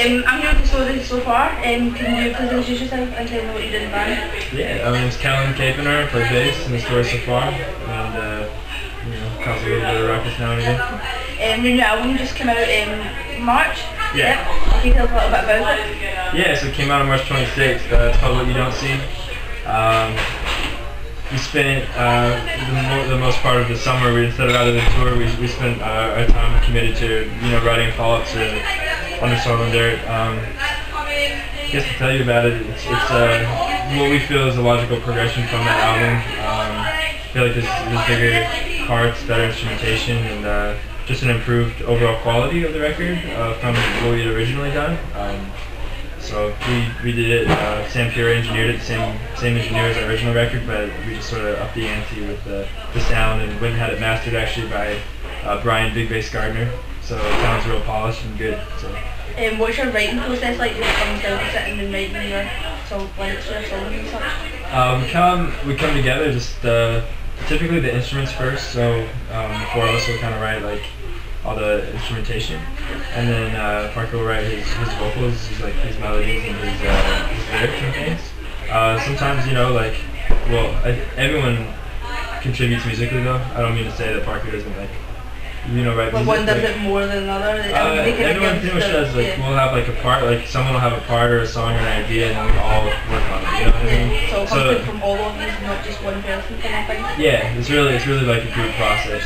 I'm here with the story so far. Can you please introduce yourself and tell me what you did in the band? Yeah, my name's Kelen, I play bass in the story so far, and cause a little bit of ruckus now and again. Your new album just came out in March. Yeah. Can you tell us a little bit about it? Yeah, so it came out on March 26th. It's called What You Don't See. We spent the most part of the summer, instead of rather than tour, we spent our time committed to writing follow-ups to Under Soil and Dirt. I guess to tell you about it, it's what we feel is a logical progression from that album. I feel like there's bigger parts, better instrumentation, and just an improved overall quality of the record from what we had originally done. So we did it. Sam Pure engineered it, same engineer as our original record, but we just sort of upped the ante with the sound, and went and had it mastered actually by Brian Big Bass Gardner. So it sounds real polished and good. So. What's your writing process like when it comes down to sitting and writing your lyrics for your songs and such? We come together just typically the instruments first. So the four of us will kind of write like all the instrumentation, and then Parker will write his vocals, his melodies and his lyrics and things. Sometimes everyone contributes musically though. I don't mean to say that Parker doesn't write music. One does it more than another. Everyone pretty much does. We'll have a part, someone will have a part or a song or an idea, and then we all work on it. You know what I mean? So it comes from all of these, not just one person kind of thing. Yeah, it's really like a group process.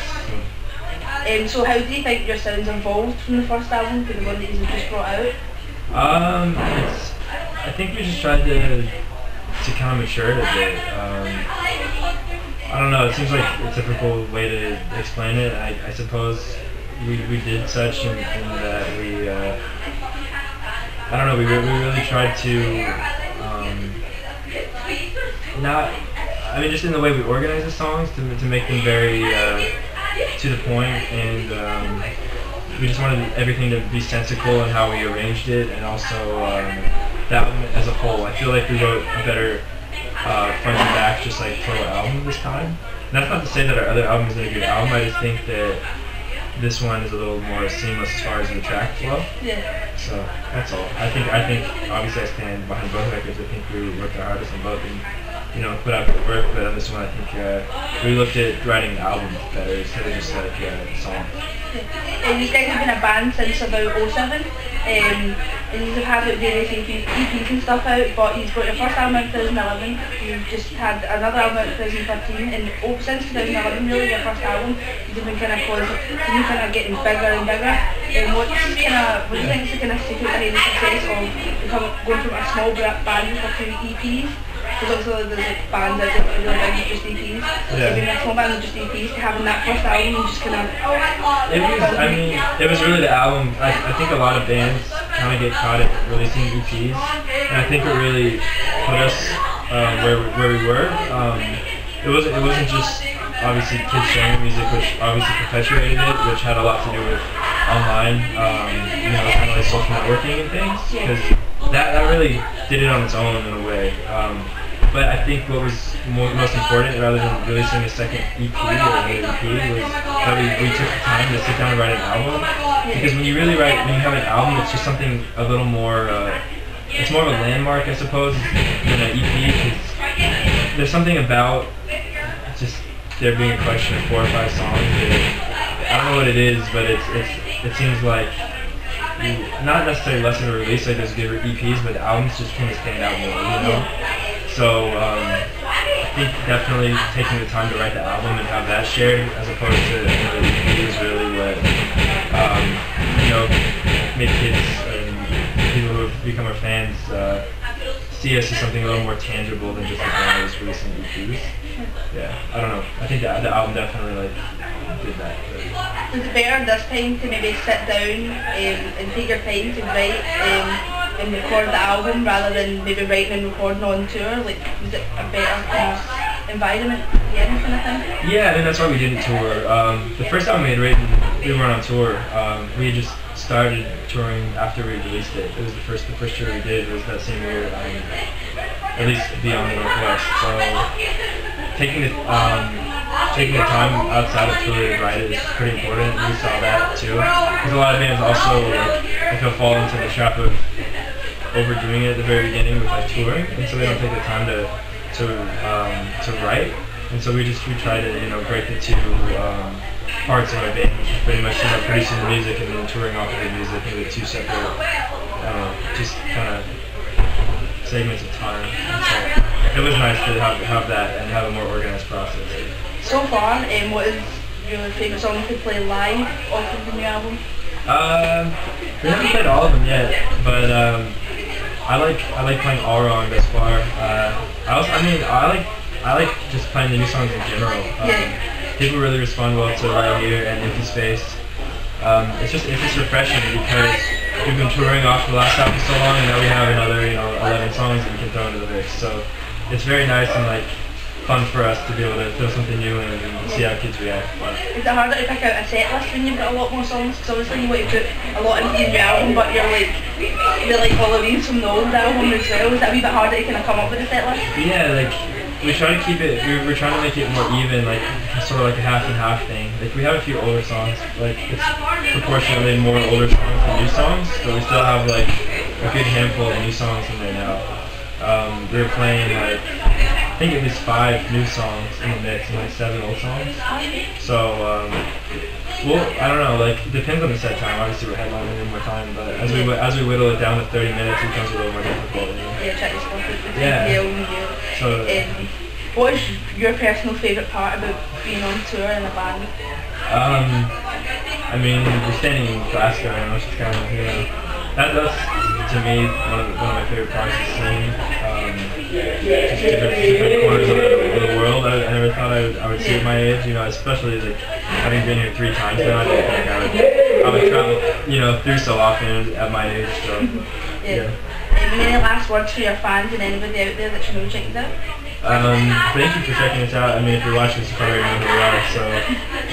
So how do you think your sounds evolved from the first album to the one that you just brought out? I think we just tried to kind of mature it a bit. I don't know, it seems like a typical way to explain it. I suppose we did such in that we, I don't know, we really tried to, just in the way we organize the songs to make them very to the point, and we just wanted everything to be sensical in how we arranged it, and also the album as a whole. I feel like we wrote a better front and back, just like total album this time. And that's not to say that our other album isn't a good album. I just think that this one is a little more seamless as far as the track flow. Yeah. So that's all. I think obviously I stand behind both records. I think we worked our hardest on both and put out good work. But on this one, I think we looked at writing the album better instead of just songs. You guys have been a band since about 07, and you've had various EPs and stuff out, but you've got your first album in 2011, you've just had another album in 2013, and since 2011 really, your first album, you've been kind of getting bigger and bigger. What do you think is the kind of secret behind the success of going from a small band for 2 EPs? Because obviously there's bands out there that are really big with just EPs. Yeah. Being a small band with just EPs, to having that first album and just kind of... It was really the album. I think a lot of bands kind of get caught at releasing EPs, and I think it really put us where we were. It wasn't just obviously kids sharing music, which obviously perpetuated it, which had a lot to do with online, kind of like social networking and things, because that really did it on its own in a way. But I think what was most important, rather than releasing a second EP or another EP, was that we took the time to sit down and write an album. Because when you have an album, it's just something a little more, it's more of a landmark, I suppose, than an EP. Because there's something about just there being a collection of 4 or 5 songs that, I don't know what it is, but it seems like, not necessarily less of a release, like there's good EPs, but the albums just kind of stand out more, So I think definitely taking the time to write the album and have that shared, as opposed to another EP, is really what made kids and people who have become our fans see us as something a little more tangible than just a band that's releasing EPs. Yeah, I don't know. I think the album definitely did that. Is it better this time to maybe sit down and take your time to write and record the album rather than maybe writing and recording on tour? Was it a better kind of environment again, kind of thing? Yeah, I think that's why we didn't tour. The first album we had written, we weren't on tour. We had just started touring after we released it. It was the first tour we did was that same year, at least beyond the Northwest. So taking the taking the time outside of tour to write it is pretty important. We saw that too. Because a lot of bands also like they'll fall into the trap of overdoing it at the very beginning with like touring, and so they don't take the time to write. And so we try to break the two parts of our band, which is pretty much producing the music and then touring off of the music into two separate just kind of segments of time. And so it was nice to have that and have a more organized process. So far, what is your favourite song to play live off of the new album? We haven't played all of them yet, but I like playing All Wrong thus far. I like just playing the new songs in general. People really respond well to Right Here and Empty Space. It's just refreshing because we've been touring off the last album so long, and now we have another 11 songs that we can throw into the mix. So it's very nice and like fun for us to be able to throw something new in and see how kids react. Is it harder to pick out a set list when you've got a lot more songs? Because obviously you want to put a lot into the new album, but you're like all of these from the old album as well. Is that a wee bit harder to kind of come up with a set list? Yeah, like we try to keep it. We're trying to make it more even, like sort of like a half and half thing. Like we have a few older songs, like it's proportionately more older songs than new songs, but we still have like a good handful of new songs in there now. We're playing like I think at least 5 new songs in the mix and like 7 old songs. So well, I don't know. Like depends on the set time. Obviously we're headlining in more time, but as we whittle it down to 30 minutes, it becomes a little more difficult. Yeah. So, what is your personal favourite part about being on tour in a band? I mean, we're standing in Glasgow, which is kind of that's to me one of my favorite parts is seeing just different corners of the world. I never thought I would see at my age, especially like having been here 3 times now. I didn't think I would travel, through so often at my age. So yeah. Any last words for your fans and anybody out there that should know check it out? Thank you for checking us out. I mean, if you're watching this, you probably know who we are, so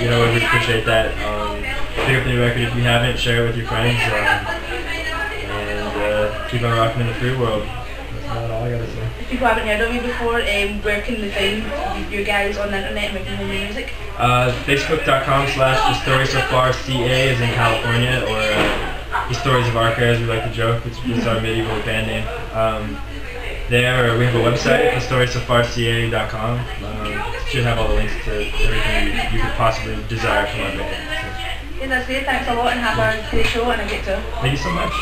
we really appreciate that. Pick up the new record if you haven't, share it with your friends, and keep on rocking in the free world. That's about all I gotta say. If people haven't heard of you before, where can they find you guys on the internet and where can they hear your music? Facebook.com/thestorysoffarca is in California, or The Stories of Arca, as we like to joke, which is our medieval band name. There, we have a website, thestorysoffarca.com. Should have all the links to everything you could possibly desire from our band. Yeah, that's great. Thanks a lot and have a great show and a great tour. Thank you so much.